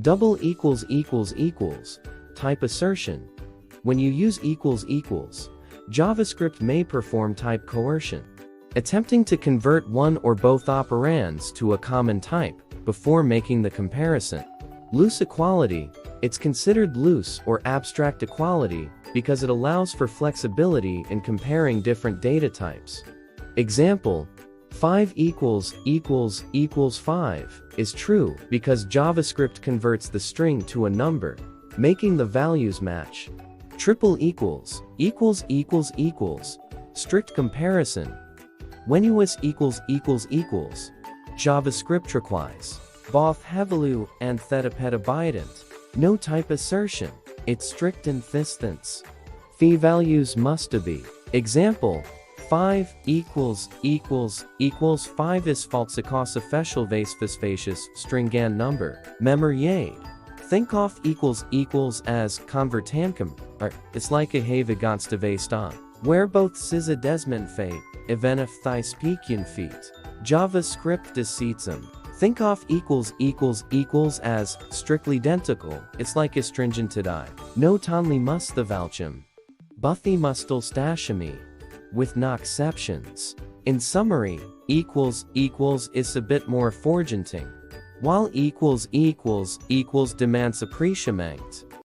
Double equals equals equals. Type assertion. When you use equals equals, JavaScript may perform type coercion, attempting to convert one or both operands to a common type before making the comparison. Loose equality. It's considered loose or abstract equality because it allows for flexibility in comparing different data types. Example: 5 equals 5 is true because JavaScript converts the string to a number, making the values match. Triple equals strict comparison. When US equals JavaScript requires both heavily and theta-petabyte. No type assertion. It's strict insistence. Fee values must be. Example: 5 equals 5 is falsikas officialvacefacious stringan number. Memory. Think of equals as convertancum, or it's like a have against a based on, where both siza desment fate, even if thigh speaking feet. JavaScript deceitsum. Think of equals as strictly identical, it's like astringented I. No tonly must the valchum. Buthy mustal stashami. With no exceptions. In summary, equals is a bit more forgenting, while equals demands appreciament.